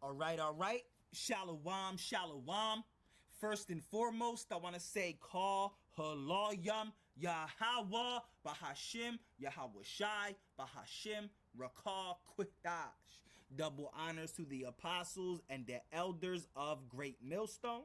All right. Shalom, shalom. First and foremost, I want to say call halayam Yahweh Bahashim Yahweh Shai Bahashim Rakah Quitash. Double honors to the apostles and the elders of Great Millstone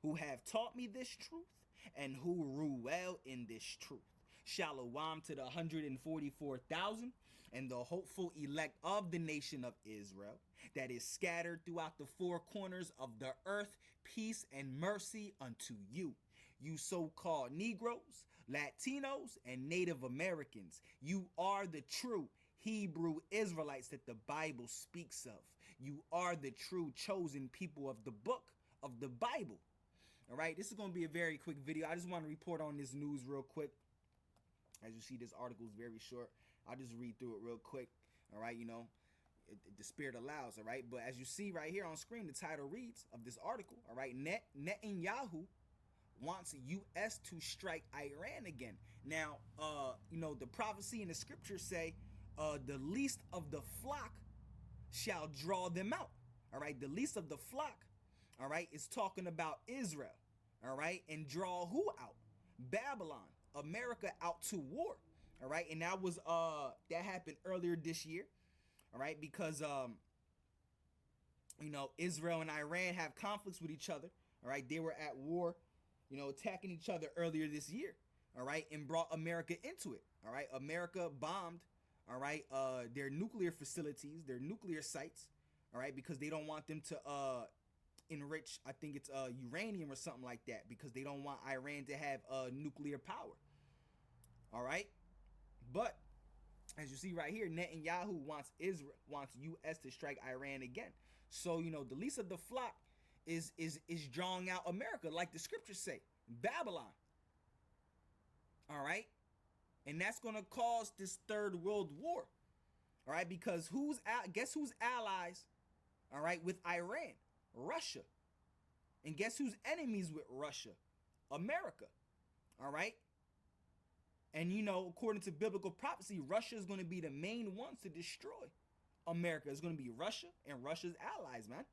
who have taught me this truth and who rule well in this truth. Shalom to the 144,000 and the hopeful elect of the nation of Israel that is scattered throughout the four corners of the earth. Peace and mercy unto you. You so-called Negroes, Latinos, and Native Americans. You are the true Hebrew Israelites that the Bible speaks of. You are the true chosen people of the book of the Bible. All right, this is going to be a very quick video. I just want to report on this news real quick. As you see, this article is very short. I'll just read through it real quick. All right, the spirit allows. All right, but as you see right here on screen, the title reads of this article. All right, Netanyahu wants U.S. to strike Iran again. Now, the prophecy in the scriptures say, the least of the flock shall draw them out. All right, the least of the flock. All right, is talking about Israel. All right, and draw who out? Babylon. America out to war. All right, and that was that happened earlier this year. All right, because Israel and Iran have conflicts with each other. All right, they were at war, attacking each other earlier this year. All right, and brought America into it. All right, America bombed, all right, their nuclear facilities, their nuclear sites. All right, because they don't want them to enrich, I think it's uranium or something like that, because they don't want Iran to have nuclear power. All right, but as you see right here, Netanyahu wants U.S. to strike Iran again. So the least of the flock is drawing out America, like the scriptures say, Babylon. All right, and that's gonna cause this third world war. All right, because guess who's allies? All right, with Iran. Russia. And guess who's enemies with Russia? America. All right. And according to biblical prophecy, Russia is going to be the main ones to destroy America. It's going to be Russia and Russia's allies, man.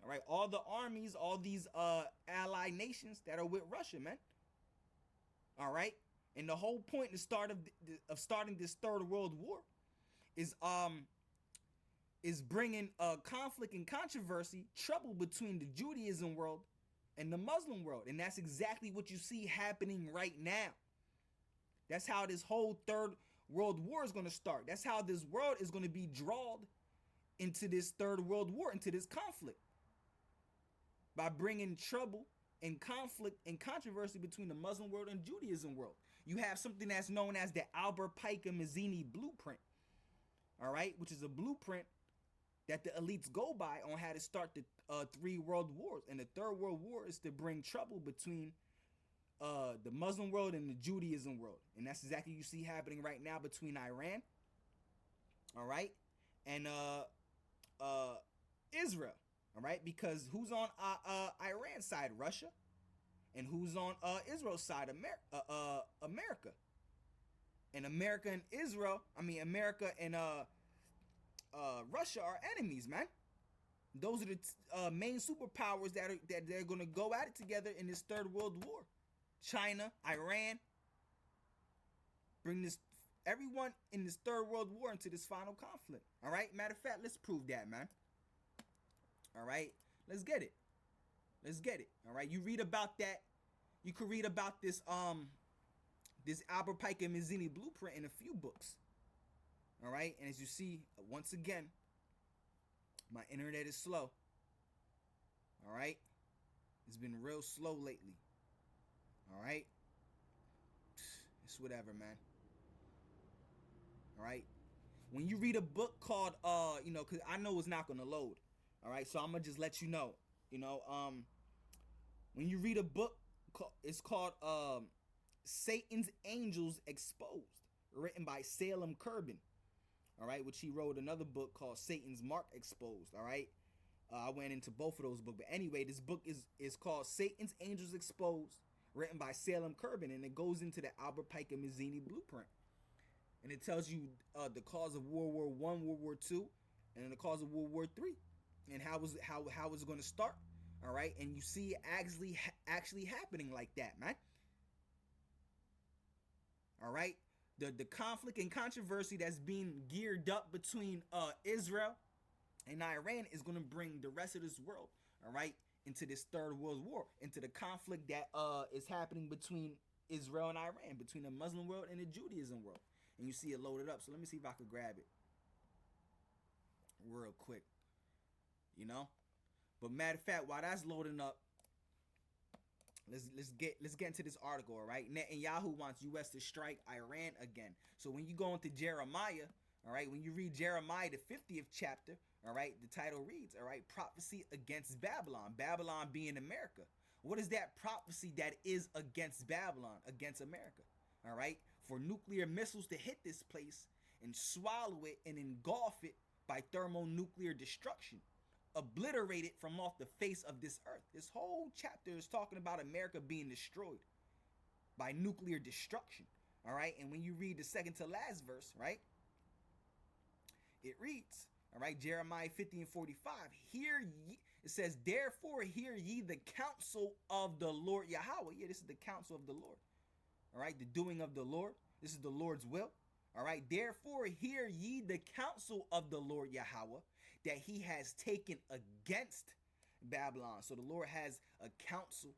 All right. All the armies, all these allied nations that are with Russia, man. All right. And the whole point, the start of starting this third world war is bringing conflict and controversy, trouble between the Judaism world and the Muslim world. And that's exactly what you see happening right now. That's how this whole third world war is going to start. That's how this world is going to be drawn into this third world war, into this conflict. By bringing trouble and conflict and controversy between the Muslim world and Judaism world. You have something that's known as the Albert Pica Mazzini blueprint. All right, which is a blueprint that the elites go by on how to start the three world wars. And the third world war is to bring trouble between the Muslim world and the Judaism world. And that's exactly what you see happening right now between Iran, all right, and Israel, all right, because who's on Iran's side? Russia. And who's on Israel's side? America. And America and Israel, America and Russia are enemies, man. Those are the main superpowers that they're going to go at it together in this third world war. China, Iran, bring everyone in this third world war into this final conflict. All right. Matter of fact, let's prove that, man. All right. Let's get it. All right. You read about that. You could read about this this Albert Pica Mazzini blueprint in a few books. All right. And as you see, once again, my internet is slow. All right. It's been real slow lately. All right. It's whatever, man. All right. When you read a book called, because I know it's not going to load. All right. So I'm going to just let you know, when you read a book, it's called Satan's Angels Exposed, written by Salem Kerbin. All right. Which he wrote another book called Satan's Mark Exposed. All right. I went into both of those books. But anyway, this book is called Satan's Angels Exposed, written by Salem Kerbin, and it goes into the Albert Pica Mazzini blueprint. And it tells you the cause of World War I, World War II, and the cause of World War III. and how it's going to start. All right, and you see it actually happening like that, man. All right, the conflict and controversy that's being geared up between Israel and Iran is going to bring the rest of this world, all right, into this third world war, into the conflict that is happening between Israel and Iran, between the Muslim world and the Judaism world. And you see it loaded up. So let me see if I could grab it real quick. You know? But matter of fact, while that's loading up, let's get into this article, all right? Netanyahu wants US to strike Iran again. So when you go into Jeremiah, all right, when you read Jeremiah the 50th chapter, all right, the title reads, all right, prophecy against Babylon, Babylon being America. What is that prophecy that is against Babylon, against America? All right, for nuclear missiles to hit this place and swallow it and engulf it by thermonuclear destruction, obliterate it from off the face of this earth. This whole chapter is talking about America being destroyed by nuclear destruction. All right, and when you read the second to last verse, right, it reads, all right, Jeremiah 50 and 45. Hear ye, it says, therefore hear ye the counsel of the Lord Yahweh. Yeah, this is the counsel of the Lord. All right, the doing of the Lord. This is the Lord's will. All right, therefore hear ye the counsel of the Lord Yahweh that he has taken against Babylon. So the Lord has a counsel,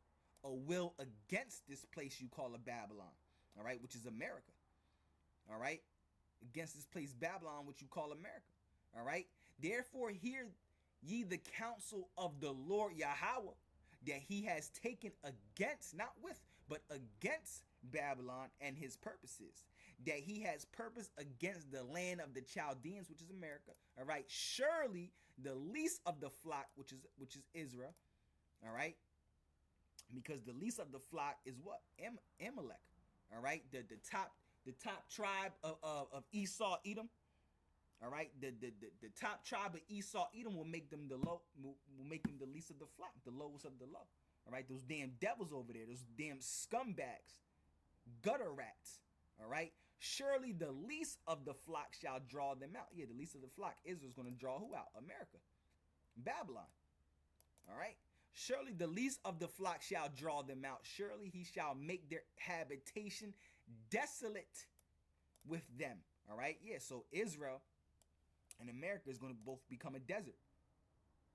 a will against this place you call a Babylon. All right, which is America. All right, against this place Babylon, which you call America. All right, therefore hear ye the counsel of the Lord Yahweh that he has taken against, not with, but against Babylon and his purposes, that he has purpose against the land of the Chaldeans, which is America. All right, surely the least of the flock, which is Israel. All right, because the least of the flock is what? Amalek. All right, the top tribe of Esau, Edom. All right, the top tribe of Esau, Edom will make them the least of the flock, the lowest of the low. All right, those damn devils over there, those damn scumbags, gutter rats. All right, surely the least of the flock shall draw them out. Yeah, the least of the flock, Israel's going to draw who out? America, Babylon. All right, surely the least of the flock shall draw them out. Surely he shall make their habitation desolate with them. All right, yeah, so Israel and America is going to both become a desert.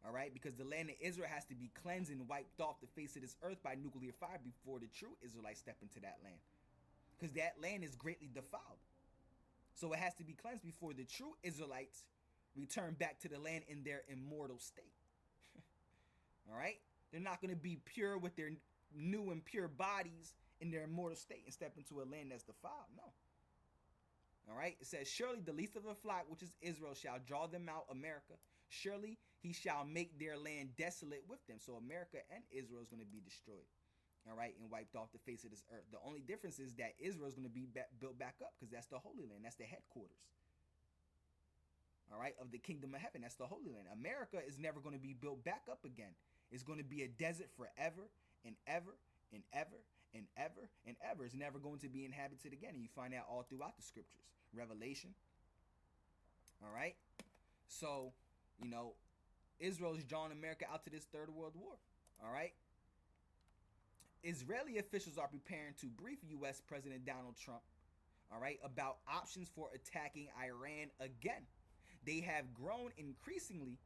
All right, because the land of Israel has to be cleansed and wiped off the face of this earth by nuclear fire before the true Israelites step into that land, because that land is greatly defiled. So it has to be cleansed before the true Israelites return back to the land in their immortal state. All right, they're not going to be pure with their new and pure bodies in their immortal state and step into a land that's defiled. No. All right, it says, surely the least of the flock, which is Israel, shall draw them out, America. Surely he shall make their land desolate with them. So America and Israel is going to be destroyed. All right, and wiped off the face of this earth. The only difference is that Israel is going to be built back up, because that's the Holy Land. That's the headquarters. All right, of the kingdom of heaven. That's the Holy Land. America is never going to be built back up again. It's going to be a desert forever and ever and ever and ever and ever. It's never going to be inhabited again. And you find that all throughout the scriptures. Revelation. All right. So, you know, Israel is drawing America out to this third world war. All right. Israeli officials are preparing to brief U.S. President Donald Trump, all right, about options for attacking Iran again. They have grown increasingly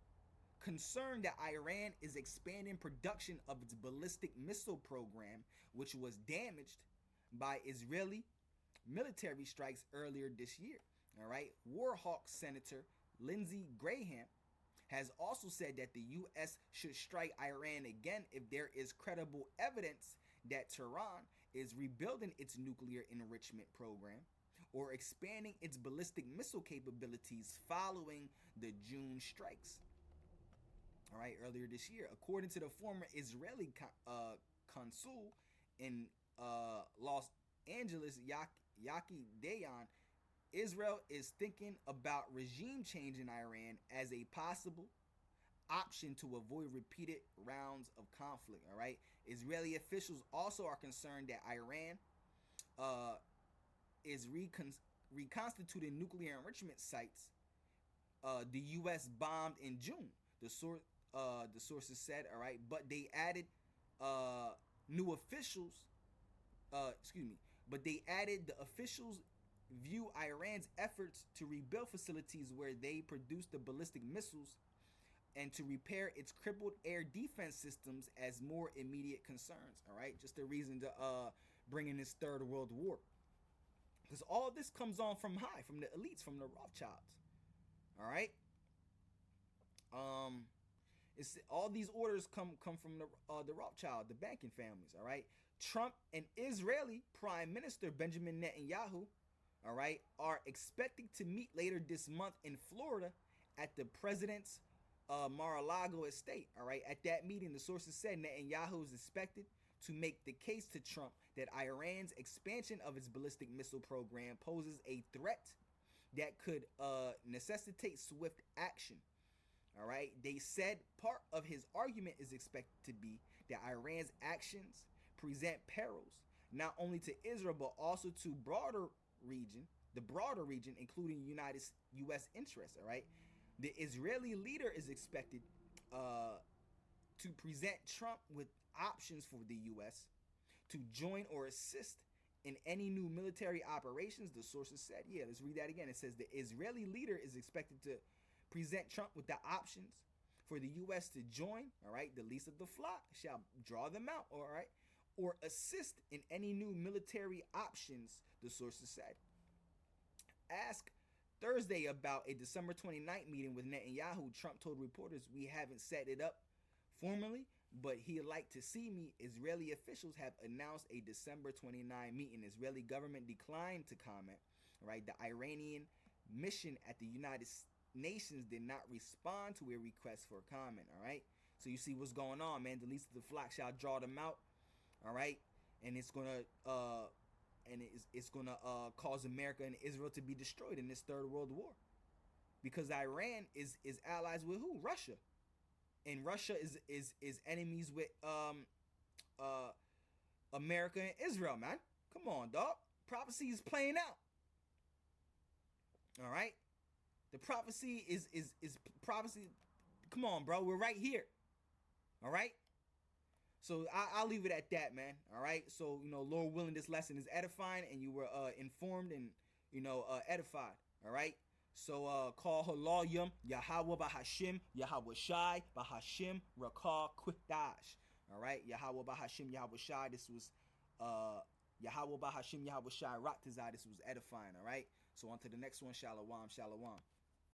concerned that Iran is expanding production of its ballistic missile program, which was damaged by Israeli military strikes earlier this year. All right, Warhawk Senator Lindsey Graham has also said that the U.S. should strike Iran again if there is credible evidence that Tehran is rebuilding its nuclear enrichment program or expanding its ballistic missile capabilities following the June strikes. All right, earlier this year, according to the former Israeli consul in Los Angeles, Yaki Dayan, Israel is thinking about regime change in Iran as a possible option to avoid repeated rounds of conflict. All right, Israeli officials also are concerned that Iran is reconstituting nuclear enrichment sites the U.S. bombed in June. The source the sources said, all right, but they added new officials, excuse me, but they added the officials view Iran's efforts to rebuild facilities where they produce the ballistic missiles and to repair its crippled air defense systems as more immediate concerns. All right, just a reason to bring in this third world war, because all this comes on from high, from the elites, from the Rothschilds. All right, it's all these orders come from the Rothschild, the banking families. All right, Trump and Israeli Prime Minister Benjamin Netanyahu, all right, are expected to meet later this month in Florida at the president's Mar-a-Lago estate. All right, at that meeting, the sources said Netanyahu is expected to make the case to Trump that Iran's expansion of its ballistic missile program poses a threat that could necessitate swift action. All right, they said part of his argument is expected to be that Iran's actions present perils not only to Israel but also to the broader region, including U.S. interests. All right, the Israeli leader is expected to present Trump with options for the U.S. to join or assist in any new military operations. The sources said, yeah, let's read that again. It says the Israeli leader is expected to present Trump with the options for the U.S. to join, all right, the least of the flock shall draw them out, all right, or assist in any new military options, the sources said. Asked Thursday about a December 29th meeting with Netanyahu, Trump told reporters, we haven't set it up formally, but he'd like to see me. Israeli officials have announced a December 29 meeting. Israeli government declined to comment, right? The Iranian mission at the United Nations did not respond to a request for comment, all right? So you see what's going on, man. The least of the flock shall draw them out, all right? And it's gonna cause America and Israel to be destroyed in this third world war, because Iran is allies with who? Russia, and Russia is enemies with America and Israel, man. Come on, dog. Prophecy is playing out. All right, the prophecy is prophecy. Come on, bro. We're right here. All right. So I'll leave it at that, man. All right. So, Lord willing, this lesson is edifying, and you were informed and edified. All right. So call Halayim Yahweh Bahashim Yahweh Shai Bahashim Rakah Quitash. All right. Yahweh Bahashim Yahweh Shai. This was Yahweh Bahashim Yahweh Shai Raktazai. This was edifying. All right. So on to the next one. Shalom. Shalom.